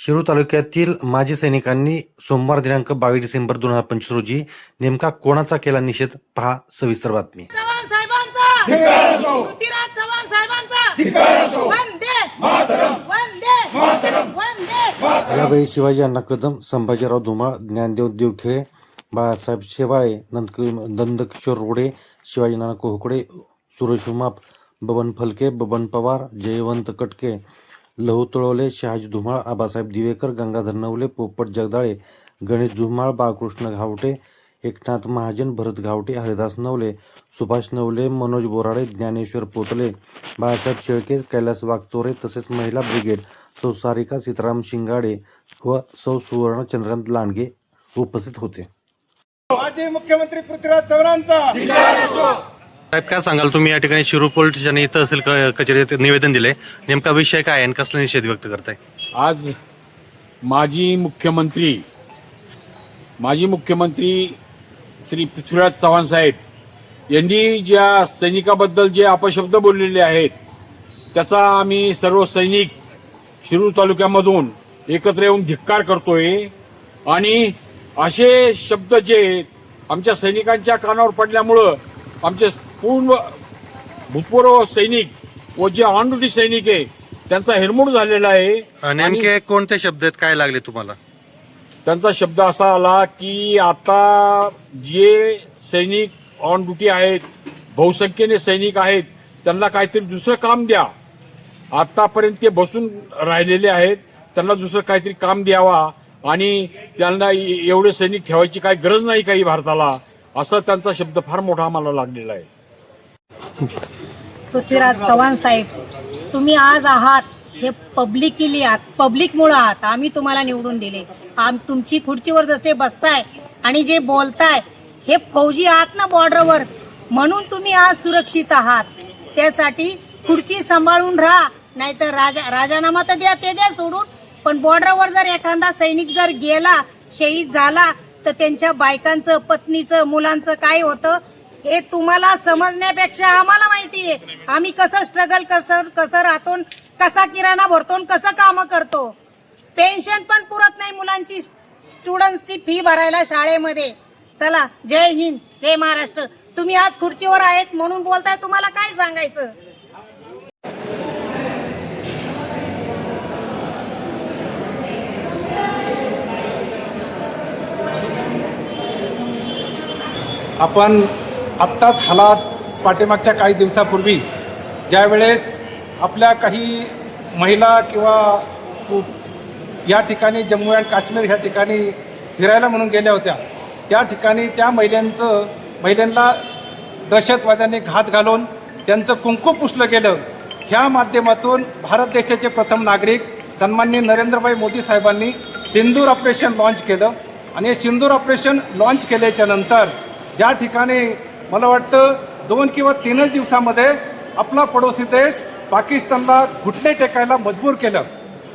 शिरूर तालुक्यातील माजी सैनिकांनी सोमवार दिनांक 22 डिसेंबर 2025 रोजी नेमका कोणाचा केला निषेध, पहा सविस्तर बातमी. चव्हाण साहेबांचा पृथ्वीराज चव्हाण साहेबांचा वंदे मातरम वंदे मातरम वंदे. यावेळी शिवाजी अण्णा कदम, संभाजीराव धुमाळ, ज्ञानदेव देवखेळे, बाळासाहेब शेवाळे, नंदकिशोर रोडे, शिवाजी नाना कोहकडे, सुरेश उमाप, बबन फलके, बबन पवार, जयवंत कटके, लहू तळवले, शहाजी धुमाळ, आबासाहेब दिवेकर, गंगाधर नवले, पोपट जगदाळे, गणेश धुमाळ, बाळकृष्ण घावटे, एकनाथ महाजन, भरत घावटे, हरिदास नवले, सुभाष नवले, मनोज बोराडे, ज्ञानेश्वर पोतले, बाळासाहेब शेळके, कैलास वागचोरे तसेच महिला ब्रिगेड सौ सारिका सीताराम शिंगाडे व सौ सुवर्ण चंद्रकांत लांडगे उपस्थित होते. माजी मुख्यमंत्री पृथ्वीराज चव्हाणांचा साहेब, काय सांगाल तुम्ही या ठिकाणी शिरूर पोलीस स्टेशन तहसील कचेरीत निवेदन दिले, नेमका विषय काय आणि कसला निषेध व्यक्त करताय? आज माजी मुख्यमंत्री श्री पृथ्वीराज चव्हाण साहेब यांनी ज्या सैनिकाबद्दल जे अपशब्द बोललेले आहेत त्याचा आम्ही सर्व सैनिक शिरूर तालुक्यामधून एकत्र येऊन धिक्कार करतोय. आणि असे शब्द जे आमच्या सैनिकांच्या कानावर पडल्यामुळं आमचे भूतपूर्व सैनिक व जे ऑन ड्युटी सैनिक आहे त्यांचा हिरमोड झालेला आहे. नेमके कोणते शब्द आहेत, काय लागले तुम्हाला? त्यांचा शब्द असा आला की आता जे सैनिक ऑन ड्युटी आहेत, बहुसंख्येने सैनिक आहेत, त्यांना काहीतरी दुसरं काम द्या. आतापर्यंत ते बसून राहिलेले आहेत, त्यांना दुसरं काहीतरी काम द्यावा आणि त्यांना एवढे सैनिक ठेवायची काही गरज नाही काही भारताला, असा त्यांचा शब्द फार मोठा आम्हाला लागलेला आहे. पृथ्वीराज चव्हाण साहेब, तुम्ही आज आहात हे पब्लिकली आहात, पब्लिकमुळे आहात. आम्ही तुम्हाला निवडून दिले. तुमची खुर्चीवर जसे बसताय आणि जे बोलताय हे फौजी आहात ना बॉर्डरवर, म्हणून तुम्ही आज सुरक्षित आहात. त्यासाठी खुर्ची सांभाळून राहा, नाहीतर राजीनामा तर द्या, ते द्या सोडून, पण बॉर्डरवर जर एखादा सैनिक जर गेला, शहीद झाला, तर त्यांच्या बायकांचं, पत्नीचं, मुलांचं काय होतं हे तुम्हाला समजण्यापेक्षा आम्हाला माहिती आहे. आम्ही कसं स्ट्रगल कसं राहतो, कसा किराणा भरतो, कसं काम करतो. पेन्शन पण पुरत नाही मुलांची, स्टुडंट्सची फी भरायला शाळेमध्ये. चला, जय हिंद, जय महाराष्ट्र. तुम्ही आज खुर्चीवर आहेत म्हणून बोलताय, तुम्हाला काय सांगायचं? आपण आत्ताच हालात पाठीमागच्या काही दिवसापूर्वी ज्यावेळेस आपल्या काही महिला किंवा या ठिकाणी जम्मू अँड काश्मीर ह्या ठिकाणी फिरायला म्हणून गेल्या होत्या, त्या ठिकाणी त्या महिलांना दहशतवाद्यांनी घात घालून त्यांचं कुंकू पुसलं गेलं. ह्या माध्यमातून भारत देशाचे प्रथम नागरिक सन्माननीय नरेंद्रभाई मोदी साहेबांनी सिंदूर ऑपरेशन लॉन्च केलं. आणि हे सिंदूर ऑपरेशन लॉन्च केल्याच्या नंतर ज्या ठिकाणी मला वाटतं 2 किंवा 3 दिवसामध्ये आपला पडोसी देश पाकिस्तानला घुटणे टेकायला मजबूर केलं.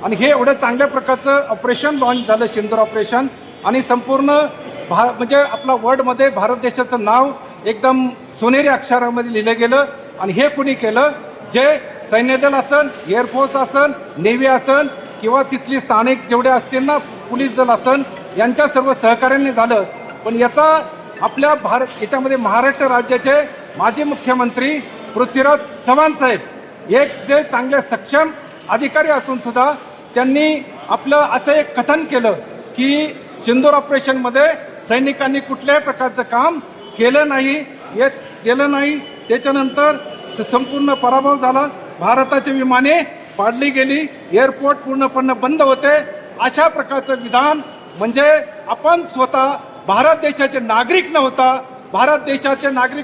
आणि हे एवढं चांगल्या प्रकारचं ऑपरेशन लॉन्च झालं, सिंदूर ऑपरेशन, आणि संपूर्ण म्हणजे आपला वर्ल्डमध्ये भारत देशाचं नाव एकदम सोनेरी अक्षरामध्ये लिहिलं गेलं. आणि हे कुणी केलं? जे सैन्यदल असन, एअरफोर्स असन, नेव्ही असन किंवा तिथली स्थानिक जेवढे असतील ना, पोलीस दल असन, यांच्या सर्व सहकार्याने झालं. पण याचा आपल्या याच्यामध्ये महाराष्ट्र राज्याचे माजी मुख्यमंत्री पृथ्वीराज चव्हाण साहेब एक जे चांगले सक्षम अधिकारी असून सुद्धा त्यांनी आपलं असं एक कथन केलं की सिंदूर ऑपरेशनमध्ये सैनिकांनी कुठल्याही प्रकारचं काम केलं नाही. त्याच्यानंतर संपूर्ण पराभव झाला, भारताची विमाने पाडली गेली, एअरपोर्ट पूर्णपणे बंद होते. अशा प्रकारचं विधान म्हणजे आपण स्वतः भारत देशाचे नागरिक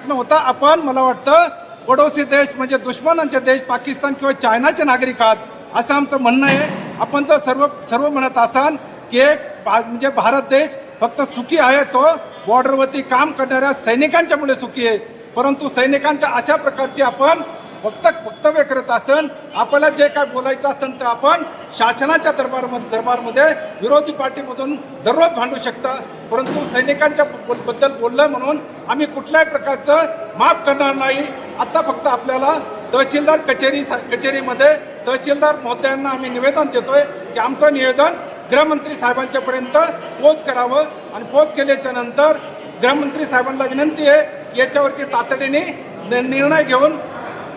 नव्हता, आपण मला वाटतं पडोसी देश म्हणजे दुश्मनांचे देश पाकिस्तान किंवा चायनाचे नागरिक आहात असं आमचं म्हणणं आहे. आपण जर सर्व म्हणत असाल की म्हणजे भारत देश फक्त सुखी आहे, तो बॉर्डरवरती काम करणाऱ्या सैनिकांच्यामुळे सुखी आहे. परंतु सैनिकांच्या अशा प्रकारचे आपण वक्तव्य करत असन, आपल्याला जे काय बोलायचं असेल तर आपण शासनाच्या दरबारमध्ये विरोधी पार्टीमधून दररोज भांडू शकता, परंतु सैनिकांच्या बद्दल बोललं म्हणून आम्ही कुठल्याही प्रकारचं माफ करणार नाही. आता फक्त आपल्याला तहसीलदार कचेरीमध्ये तहसीलदार महोदयांना आम्ही निवेदन देतोय की आमचं निवेदन गृहमंत्री साहेबांच्या पर्यंत पोच करावं आणि पोच केल्याच्या नंतर गृहमंत्री साहेबांना विनंती आहे की याच्यावरती तातडीने निर्णय घेऊन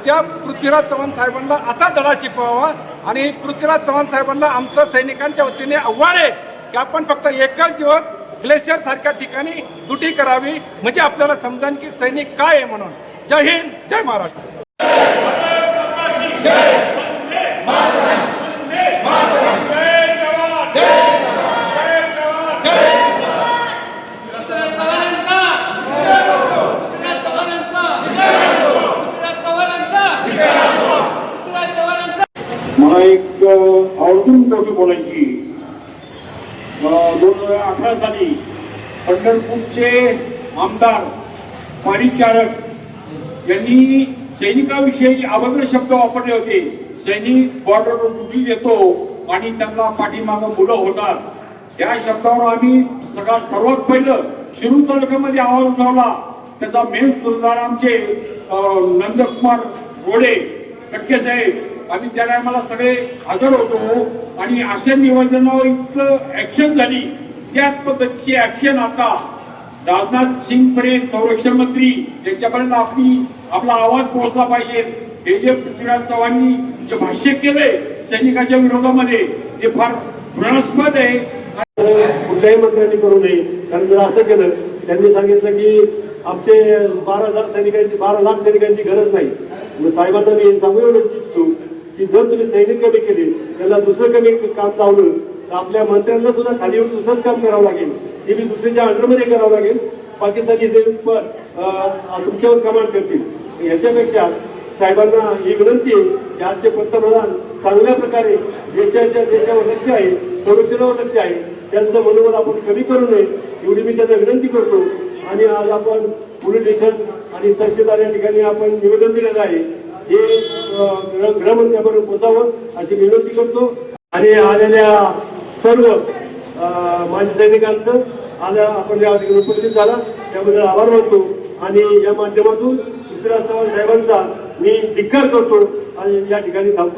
त्या पृथ्वीराज चव्हाण साहेबांना असा धडा शिकवावा. आणि पृथ्वीराज चव्हाण साहेबांना आमचं सैनिकांच्या वतीने आव्हान आहे की आपण फक्त एकच दिवस ग्लेशियर सारख्या ठिकाणी ड्युटी करावी, म्हणजे आपल्याला समजेल की सैनिक काय आहे म्हणून. जय हिंद, जय महाराष्ट्र. मला एक आवर्जून गोष्ट बोलायची. 2018 साली पंढरपूरचे आमदार परिचारक यांनी सैनिकाविषयी अभद्र शब्द वापरले होते. सैनिक बॉर्डरवर ड्युटी देतो आणि त्यांना पाठीमागं मुलं होतात. त्या शब्दावर आम्ही सर्वात पहिलं शिरूर तालुक्यामध्ये आवाज उठवला. त्याचा मेन सुरदार आमचे नंदकुमार रोडे कटके साहेब, आम्ही त्या टायमाला सगळे हजर होतो आणि अशा निवेदनावर इतकं ऍक्शन झाली. त्याच पद्धतीची ऍक्शन आता राजनाथ सिंग पर्यंत संरक्षण मंत्री यांच्यापर्यंत आपला आवाज पोहोचला पाहिजे. हे जे पृथ्वीराज चव्हाणांनी जे भाष्य केलंय सैनिकाच्या विरोधामध्ये ते फार घृणास्पद आहे. कुठल्याही मंत्र्यांनी करू नये, कारण जर असं केलं त्यांनी सांगितलं की आमचे 12 लाख सैनिकांची गरज नाही. साहेबांना मी सांगू इच्छितो की जर तुम्ही सैनिक कमी केले, त्यांना दुसरं कमी काम लावलं तर आपल्या मंत्र्यांना सुद्धा खाली येऊन दुसरंच काम करावं लागेल. हे मी दुसऱ्याच्या अंडरमध्ये करावं लागेल. पाकिस्तानी ते तुमच्यावर कमांड करतील. याच्यापेक्षा साहेबांना ही विनंती आहे की आजचे पंतप्रधान चांगल्या प्रकारे देशावर लक्ष आहे, संरक्षणावर लक्ष आहे, त्यांचं मनोबल आपण कमी करू नये एवढी मी त्यांना विनंती करतो. आणि आज आपण पोलीस स्टेशन आणि तहसीलदार या ठिकाणी आपण निवेदन दिलेलं आहे, हे गृहमंत्र्यांपर्यंत पोहोचावं अशी विनंती करतो. आणि आलेल्या सर्व माजी सैनिकांचं आज आपण या ठिकाणी उपस्थित झाला त्याबद्दल आभार मानतो. आणि या माध्यमातून पृथ्वीराज चव्हाण साहेबांचा मी धिक्कार करतो आणि या ठिकाणी थांबतो.